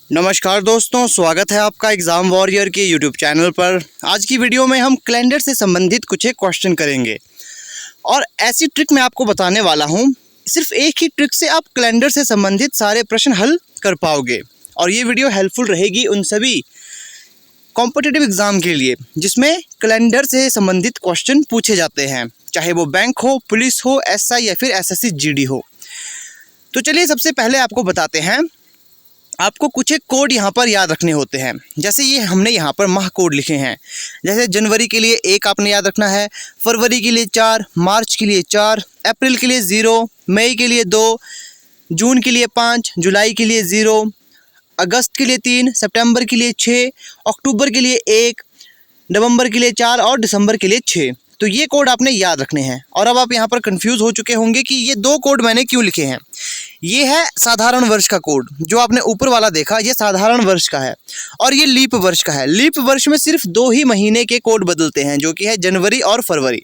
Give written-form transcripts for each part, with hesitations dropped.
नमस्कार दोस्तों, स्वागत है आपका एग्ज़ाम वॉरियर के यूट्यूब चैनल पर। आज की वीडियो में हम कैलेंडर से संबंधित कुछ एक क्वेश्चन करेंगे और ऐसी ट्रिक मैं आपको बताने वाला हूं। सिर्फ एक ही ट्रिक से आप कैलेंडर से संबंधित सारे प्रश्न हल कर पाओगे और ये वीडियो हेल्पफुल रहेगी उन सभी कॉम्पिटिटिव एग्ज़ाम के लिए जिसमें कैलेंडर से संबंधित क्वेश्चन पूछे जाते हैं, चाहे वो बैंक हो, पुलिस हो, एसआई या फिर एसएससी जीडी हो। तो चलिए सबसे पहले आपको बताते हैं। आपको कुछ एक कोड यहाँ पर याद रखने होते हैं। जैसे ये हमने यहाँ पर माह कोड लिखे हैं। जैसे जनवरी के लिए 1 आपने याद रखना है, फरवरी के लिए 4, मार्च के लिए 4, अप्रैल के लिए 0, मई के लिए 2, जून के लिए 5, जुलाई के लिए 0, अगस्त के लिए 3, सितंबर के लिए 6, अक्टूबर के लिए 1, नवंबर के लिए 4 और दिसंबर के लिए 6। तो ये कोड आपने याद रखने हैं। और अब आप यहाँ पर कंफ्यूज हो चुके होंगे कि ये 2 कोड मैंने क्यों लिखे हैं। ये है साधारण वर्ष का कोड, जो आपने ऊपर वाला देखा, ये साधारण वर्ष का है और ये लीप वर्ष का है। लीप वर्ष में सिर्फ 2 ही महीने के कोड बदलते हैं, जो कि है जनवरी और फरवरी।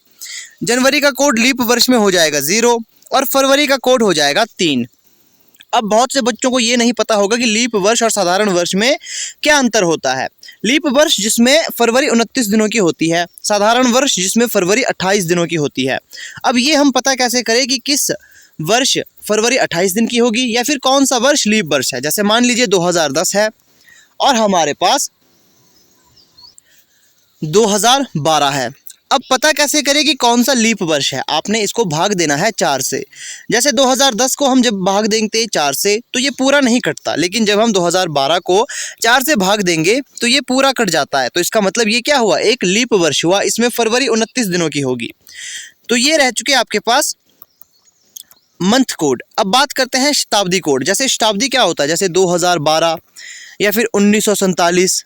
जनवरी का कोड लीप वर्ष में हो जाएगा 0 और फरवरी का कोड हो जाएगा 3। अब बहुत से बच्चों को ये नहीं पता होगा कि लीप वर्ष और साधारण वर्ष में क्या अंतर होता है। लीप वर्ष जिसमें फरवरी 29 दिनों की होती है, साधारण वर्ष जिसमें फरवरी 28 दिनों की होती है। अब ये हम पता कैसे करें कि किस वर्ष फरवरी 28 दिन की होगी या फिर कौन सा वर्ष लीप वर्ष है। जैसे मान लीजिए 2010 है और हमारे पास 2012 है। अब पता कैसे करें कि कौन सा लीप वर्ष है। आपने इसको भाग देना है 4 से। जैसे 2010 को हम जब भाग देंगे 4 से तो ये पूरा नहीं कटता, लेकिन जब हम 2012 को 4 से भाग देंगे तो ये पूरा कट जाता है। तो इसका मतलब ये क्या हुआ, एक लीप वर्ष हुआ। इसमें फरवरी 29 दिनों की होगी। तो ये रह चुके आपके पास मंथ कोड। अब बात करते हैं शताब्दी कोड। जैसे शताब्दी क्या होता है, जैसे 2012 या फिर 1947।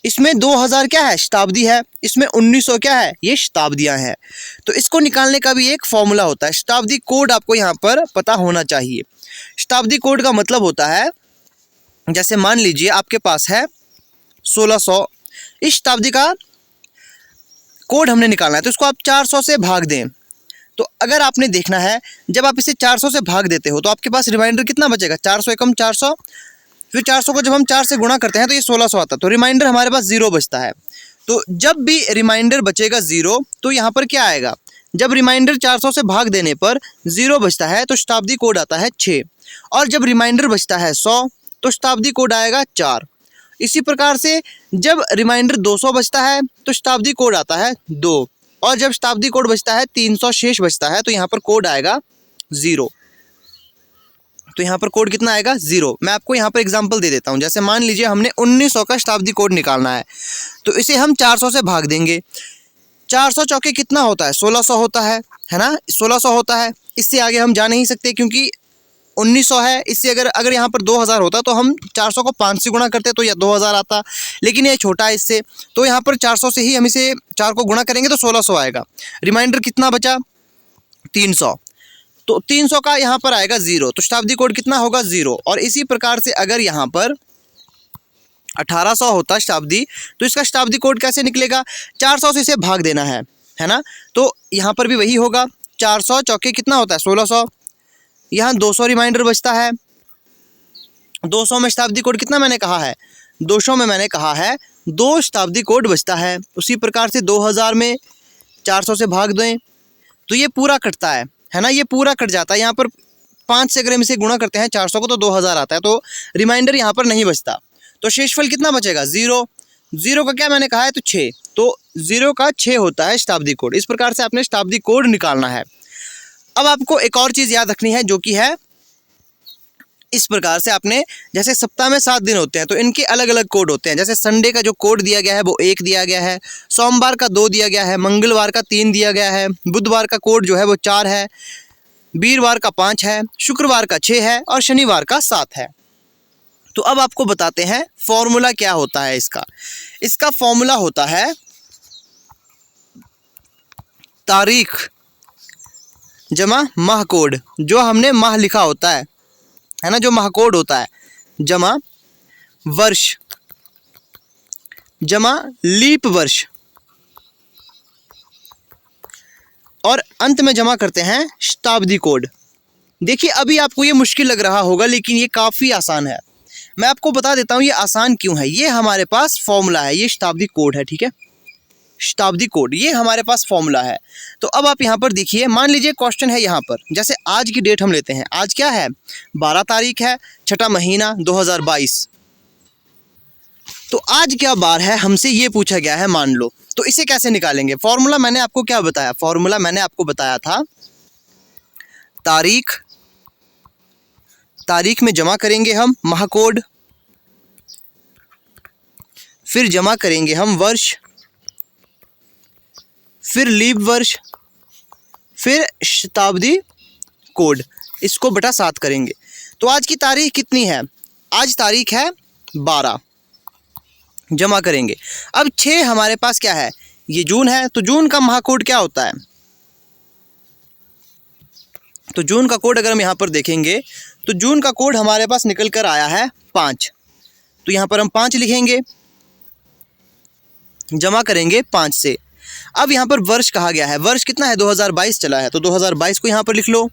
इसमें 2000 क्या है, शताब्दी है। इसमें 1900 क्या है, ये शताब्दियां हैं। तो इसको निकालने का भी एक फॉर्मूला होता है। शताब्दी कोड आपको यहाँ पर पता होना चाहिए। शताब्दी कोड का मतलब होता है, जैसे मान लीजिए आपके पास है 1600। इस शताब्दी का कोड हमने निकालना है, तो इसको आप 400 से भाग दें। तो अगर आपने देखना है, जब आप इसे 400 से भाग देते हो तो आपके पास रिमाइंडर कितना बचेगा, 400 एकम 400। फिर 400 को जब हम 4 से गुणा करते हैं तो ये 1600 आता है। तो रिमाइंडर हमारे पास 0 बचता है। तो जब भी रिमाइंडर बचेगा 0 तो यहाँ पर क्या आएगा, जब रिमाइंडर 400 से भाग देने पर 0 बचता है तो शताब्दी कोड आता है 6। और जब रिमाइंडर बचता है 100 तो शताब्दी कोड आएगा 4। इसी प्रकार से जब रिमाइंडर 200 बचता है तो शताब्दी कोड आता है 2। और जब शताब्दी कोड बचता है 300 शेष बचता है तो यहाँ पर कोड आएगा 0। तो यहाँ पर कोड कितना आएगा, 0। मैं आपको यहाँ पर एग्जांपल दे देता हूँ। जैसे मान लीजिए हमने 1900 का शताब्दी कोड निकालना है, तो इसे हम 400 से भाग देंगे। 400 चौके कितना होता है, 1600 होता है ना, 1600 होता है। इससे आगे हम जा नहीं सकते क्योंकि 1900 है। इससे अगर यहाँ पर 2000 होता तो हम 400 को 5 से गुणा करते तो यह 2000 आता, लेकिन ये छोटा है इससे। तो यहाँ पर 400 से ही हम इसे 4 को गुणा करेंगे तो 1600 आएगा। रिमाइंडर कितना बचा, 300। तो 300 का यहाँ पर आएगा 0। तो शताब्दी कोड कितना होगा, 0। और इसी प्रकार से अगर यहाँ पर 1800 होता शताब्दी तो इसका शताब्दी कोड कैसे निकलेगा, 400 से इसे भाग देना है ना। तो यहाँ पर भी वही होगा। 400 चौके कितना होता है, 1600। यहाँ 200 रिमाइंडर बचता है। 200 में शताब्दी कोड कितना मैंने कहा है, 200 में मैंने कहा है 2 शताब्दी कोड बचता है। उसी प्रकार से 2000 में 400 से भाग दें तो ये पूरा कटता है ना, ये पूरा कट जाता है। यहाँ पर 5 से अगर हम इसे गुणा करते हैं 400 को तो 2000 आता है। तो रिमाइंडर यहाँ पर नहीं बचता। तो शेषफल कितना बचेगा, 0। 0 का क्या मैंने कहा है, तो 6। तो 0 का 6 होता है शताब्दी कोड। इस प्रकार से आपने शताब्दी कोड निकालना है। अब आपको एक और चीज़ याद रखनी है, जो कि है इस प्रकार से आपने, जैसे सप्ताह में 7 दिन होते हैं तो इनके अलग अलग कोड होते हैं। जैसे संडे का जो कोड दिया गया है वो 1 दिया गया है, सोमवार का 2 दिया गया है, मंगलवार का 3 दिया गया है, बुधवार का कोड जो है वो 4 है, वीरवार का 5 है, शुक्रवार का 6 है और शनिवार का 7 है। तो अब आपको बताते हैं फॉर्मूला क्या होता है इसका। इसका फॉर्मूला होता है तारीख जमा माह कोड। जो हमने माह लिखा होता है ना, जो माह कोड होता है, जमा वर्ष जमा लीप वर्ष और अंत में जमा करते हैं शताब्दी कोड। देखिए अभी आपको ये मुश्किल लग रहा होगा, लेकिन ये काफ़ी आसान है। मैं आपको बता देता हूँ ये आसान क्यों है। ये हमारे पास फॉर्मूला है, ये शताब्दी कोड है, ठीक है, शताब्दी कोड ये हमारे पास फॉर्मूला है। तो अब आप यहाँ पर देखिए, मान लीजिए क्वेश्चन है यहाँ पर, जैसे आज की डेट हम लेते हैं, आज क्या है 12 तारीख है, छठा महीना 2022। तो आज क्या बार है हमसे ये पूछा गया है मान लो, तो इसे कैसे निकालेंगे। फॉर्मूला मैंने आपको क्या बताया, फॉर्मूला मैंने आपको बताया था तारीख, तारीख में जमा करेंगे हम महाकोड, फिर जमा करेंगे हम वर्ष, फिर लीप वर्ष, फिर शताब्दी कोड, इसको बटा 7 करेंगे। तो आज की तारीख कितनी है, आज तारीख है 12, जमा करेंगे। अब 6 हमारे पास क्या है, ये जून है, तो जून का महाकोड क्या होता है, तो जून का कोड अगर हम यहाँ पर देखेंगे तो जून का कोड हमारे पास निकल कर आया है 5, तो यहाँ पर हम 5 लिखेंगे, जमा करेंगे 5 से। अब यहाँ पर वर्ष कहा गया है, वर्ष कितना है 2022 चला है, तो 2022 को यहाँ पर लिख लो,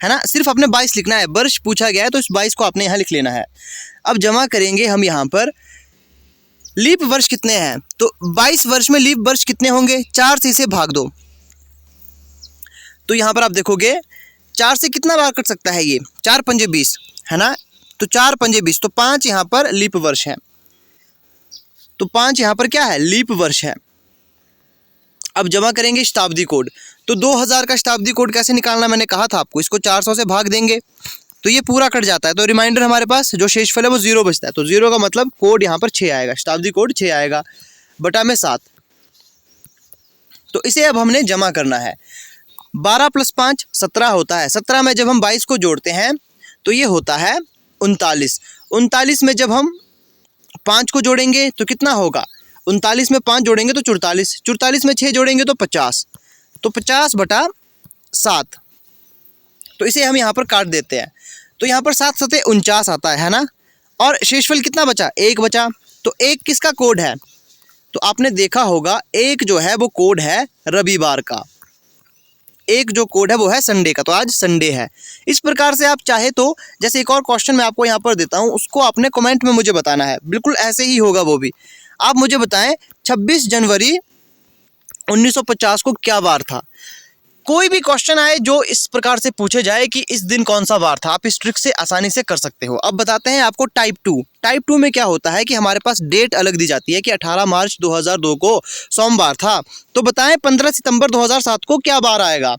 है ना, सिर्फ आपने 22 लिखना है, वर्ष पूछा गया है तो इस 22 को आपने यहाँ लिख लेना है। अब जमा करेंगे हम यहाँ पर लीप वर्ष कितने हैं, तो 22 वर्ष में लीप वर्ष कितने होंगे, 4 से इसे भाग दो, तो यहाँ पर आप देखोगे 4 से कितना बार कट सकता है, ये 4 पंजे 20 है ना, तो 4 पंजे 20, तो 5 यहाँ पर लीप वर्ष है, तो 5 यहाँ पर क्या है लीप वर्ष है। अब जमा करेंगे शताब्दी कोड, तो 2000 का शताब्दी कोड कैसे निकालना मैंने कहा था आपको, इसको 400 से भाग देंगे तो ये पूरा कट जाता है, तो रिमाइंडर हमारे पास जो शेषफल है वो 0 बचता है, तो 0 का मतलब कोड यहाँ पर 6 आएगा, शताब्दी कोड 6 आएगा बटा में 7। तो इसे अब हमने जमा करना है, 12 + 5 17 होता है, 17 में जब हम 22 को जोड़ते हैं तो ये होता है 39, 39 में जब हम 5 को जोड़ेंगे तो कितना होगा, 39 में 5 जोड़ेंगे तो 44, 44 में 6 जोड़ेंगे तो 50, तो 50 बटा 7, तो इसे हम यहाँ पर काट देते हैं, तो यहाँ पर 7 7 49 आता है ना, और शेषफल कितना बचा, 1 बचा, तो 1 किसका कोड है, तो आपने देखा होगा 1 जो है वो कोड है रविवार का, 1 जो कोड है वो है संडे का, तो आज संडे है। इस प्रकार से आप चाहे तो, जैसे एक और क्वेश्चन मैं आपको यहाँ पर देता हूँ, उसको आपने कमेंट में मुझे बताना है, बिल्कुल ऐसे ही होगा वो भी। आप मुझे बताएं 26 जनवरी 1950 को क्या वार था। कोई भी क्वेश्चन आए जो इस प्रकार से पूछे जाए कि इस दिन कौन सा वार था, आप इस ट्रिक से आसानी से कर सकते हो। अब बताते हैं आपको टाइप 2। टाइप 2 में क्या होता है कि हमारे पास डेट अलग दी जाती है कि 18 मार्च 2002 को सोमवार था, तो बताएं 15 सितंबर 2007 को क्या बार आएगा।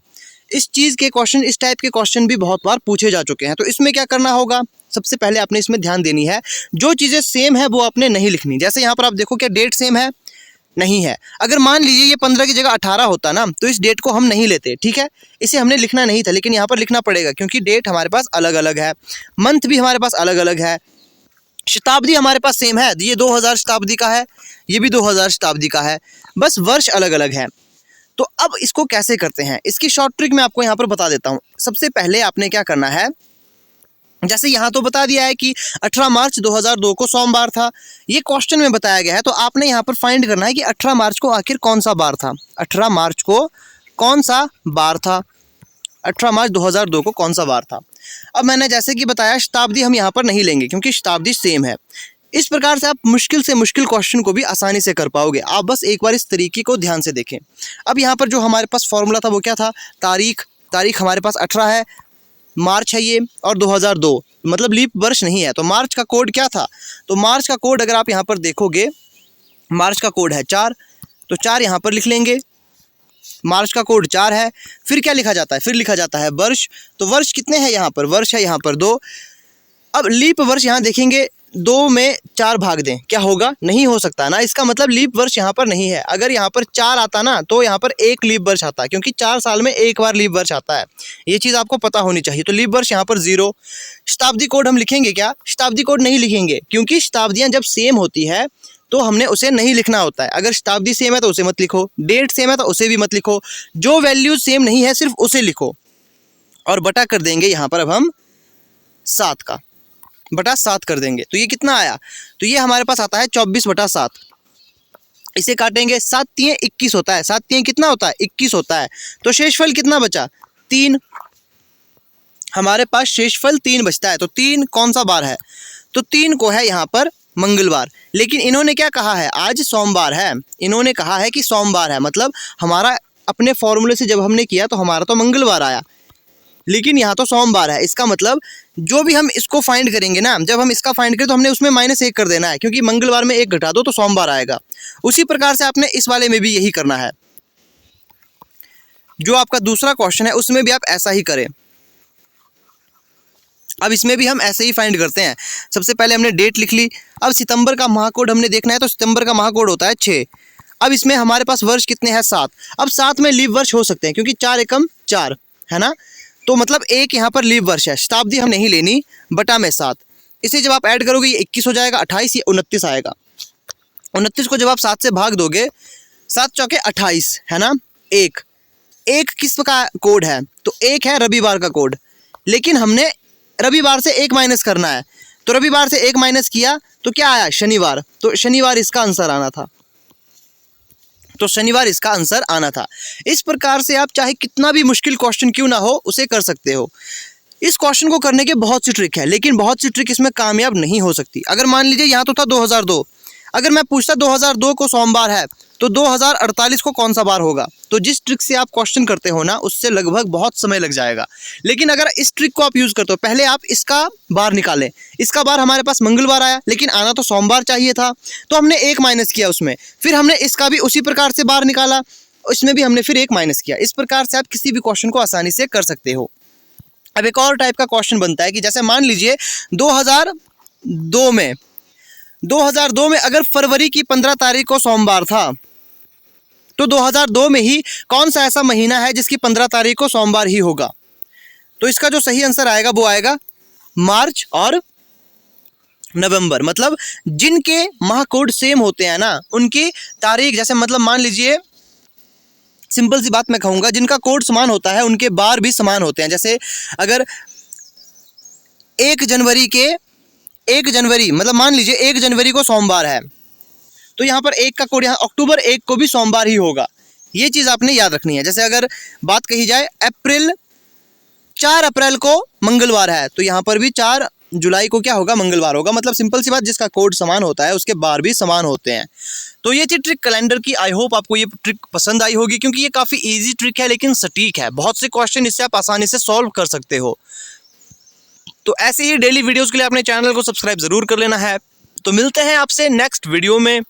इस चीज़ के क्वेश्चन, इस टाइप के क्वेश्चन भी बहुत बार पूछे जा चुके हैं। तो इसमें क्या करना होगा, सबसे पहले आपने इसमें ध्यान देनी है, जो चीज़ें सेम है वो आपने नहीं लिखनी। जैसे यहाँ पर आप देखो क्या डेट सेम है, नहीं है। अगर मान लीजिए ये 15 की जगह 18 होता ना, तो इस डेट को हम नहीं लेते, ठीक है, इसे हमने लिखना नहीं था, लेकिन यहाँ पर लिखना पड़ेगा क्योंकि डेट हमारे पास अलग अलग है, मंथ भी हमारे पास अलग अलग है, शताब्दी हमारे पास सेम है, ये 2000 शताब्दी का है, ये भी 2000 शताब्दी का है, बस वर्ष अलग अलग है। तो अब इसको कैसे करते हैं, इसकी शॉर्ट ट्रिक मैं आपको यहाँ पर बता देता हूँ। सबसे पहले आपने क्या करना है, जैसे यहाँ तो बता दिया है कि 18 मार्च 2002 को सोमवार था, ये क्वेश्चन में बताया गया है, तो आपने यहाँ पर फाइंड करना है कि 18 मार्च को आखिर कौन सा बार था, 18 मार्च को कौन सा बार था, 18 मार्च 2002 को कौन सा बार था। अब मैंने जैसे कि बताया शताब्दी हम यहाँ पर नहीं लेंगे क्योंकि शताब्दी सेम है। इस प्रकार से आप मुश्किल से मुश्किल क्वेश्चन को भी आसानी से कर पाओगे। आप बस एक बार इस तरीके को ध्यान से देखें। अब यहाँ पर जो हमारे पास फॉर्मूला था वो क्या था, तारीख हमारे पास 18 है, मार्च है ये, और 2002 मतलब लीप वर्ष नहीं है, तो मार्च का कोड क्या था, तो मार्च का कोड अगर आप यहाँ पर देखोगे, मार्च का कोड है 4, तो 4 यहाँ पर लिख लेंगे, मार्च का कोड 4 है। फिर क्या लिखा जाता है, फिर लिखा जाता है वर्ष, तो वर्ष कितने हैं यहाँ पर, वर्ष है यहाँ पर 2। अब लीप वर्ष यहाँ देखेंगे, 2 में 4 भाग दें, क्या होगा, नहीं हो सकता ना, इसका मतलब लीप वर्ष यहाँ पर नहीं है। अगर यहाँ पर 4 आता ना तो यहाँ पर 1 लीप वर्ष आता, क्योंकि 4 साल में 1 बार लीप वर्ष आता है, ये चीज़ आपको पता होनी चाहिए। तो लीप वर्ष यहाँ पर 0। शताब्दी कोड हम लिखेंगे क्या, शताब्दी कोड नहीं लिखेंगे, क्योंकि शताब्दियाँ जब सेम होती है तो हमने उसे नहीं लिखना होता है। अगर शताब्दी सेम है तो उसे मत लिखो, डेट सेम है तो उसे भी मत लिखो, जो वैल्यू सेम नहीं है सिर्फ उसे लिखो, और बटा कर देंगे यहाँ पर अब हम 7 का, बटा 7 कर देंगे। तो ये कितना आया, तो ये हमारे पास आता है 24 बटा 7। इसे काटेंगे, 7 तिये 21 होता है, 7 तिये कितना होता है, 21 होता है। तो शेषफल कितना बचा, 3, हमारे पास शेषफल 3 बचता है। तो 3 कौन सा बार है, तो 3 को है यहाँ पर मंगलवार। लेकिन इन्होंने क्या कहा है, आज सोमवार है, इन्होंने कहा है कि सोमवार है, मतलब हमारा अपने फॉर्मूले से जब हमने किया तो हमारा तो मंगलवार आया, लेकिन यहाँ तो सोमवार है। इसका मतलब जो भी हम इसको फाइंड करेंगे ना, जब हम इसका फाइंड करें तो हमने उसमें -1 कर देना है, क्योंकि मंगलवार में 1 घटा दो तो सोमवार आएगा। उसी प्रकार से आपने इस वाले में भी यही करना है। जो आपका दूसरा क्वेश्चन है उसमें भी आप ऐसा ही करें। अब इसमें भी हम ऐसे ही फाइंड करते हैं। सबसे पहले हमने डेट लिख ली। अब सितंबर का महाकोड हमने देखना है, तो सितंबर का महाकोड होता है 6। अब इसमें हमारे पास वर्ष कितने हैं, 7। अब 7 में लीप वर्ष हो सकते हैं, क्योंकि 4 एकम 4 है ना, तो मतलब एक यहाँ पर लीप वर्ष है। शताब्दी हम नहीं लेनी, बटा में 7। इसे जब आप ऐड करोगे ये 21 हो जाएगा, 28 ये 29 आएगा। 29 को जब आप 7 से भाग दोगे, 7 चौके 28 है ना। एक किस का कोड है, तो एक है रविवार का कोड, लेकिन हमने रविवार से 1 माइनस करना है, तो रविवार से 1 माइनस किया तो क्या आया, शनिवार। तो शनिवार इसका आंसर आना था, तो शनिवार इसका आंसर आना था। इस प्रकार से आप चाहे कितना भी मुश्किल क्वेश्चन क्यों ना हो उसे कर सकते हो। इस क्वेश्चन को करने के बहुत सी ट्रिक है, लेकिन बहुत सी ट्रिक इसमें कामयाब नहीं हो सकती। अगर मान लीजिए यहाँ तो था 2002, अगर मैं पूछता 2002 को सोमवार है तो 2048 को कौन सा बार होगा, तो जिस ट्रिक से आप क्वेश्चन करते हो ना उससे लगभग बहुत समय लग जाएगा। लेकिन अगर इस ट्रिक को आप यूज़ करते हो, पहले आप इसका बार निकालें। इसका बार हमारे पास मंगलवार आया, लेकिन आना तो सोमवार चाहिए था, तो हमने 1 माइनस किया उसमें। फिर हमने इसका भी उसी प्रकार से बार निकाला, उसमें भी हमने फिर 1 माइनस किया। इस प्रकार से आप किसी भी क्वेश्चन को आसानी से कर सकते हो। अब एक और टाइप का क्वेश्चन बनता है कि जैसे मान लीजिए 2002 में अगर फरवरी की 15 तारीख को सोमवार था, तो 2002 में ही कौन सा ऐसा महीना है जिसकी 15 तारीख को सोमवार ही होगा। तो इसका जो सही आंसर आएगा वो आएगा मार्च और नवंबर। मतलब जिनके माह कोड सेम होते हैं ना, उनकी तारीख, जैसे मतलब मान लीजिए सिंपल सी बात मैं कहूँगा, जिनका कोड समान होता है उनके बार भी समान होते हैं। जैसे अगर 1 जनवरी मतलब मान लीजिए 1 जनवरी को सोमवार है, तो यहाँ पर 1 का कोड, यहाँ अक्टूबर 1 को भी सोमवार ही होगा। ये चीज़ आपने याद रखनी है। जैसे अगर बात कही जाए 4 अप्रैल को मंगलवार है, तो यहाँ पर भी 4 जुलाई को क्या होगा, मंगलवार होगा। मतलब सिंपल सी बात, जिसका कोड समान होता है उसके बार भी समान होते हैं। तो ये थी ट्रिक कैलेंडर की। आई होप आपको ये ट्रिक पसंद आई होगी, क्योंकि ये काफ़ी ईजी ट्रिक है लेकिन सटीक है। बहुत से क्वेश्चन इससे आप आसानी से सॉल्व कर सकते हो। तो ऐसे ही डेली वीडियोज़ के लिए अपने चैनल को सब्सक्राइब ज़रूर कर लेना है। तो मिलते हैं आपसे नेक्स्ट वीडियो में।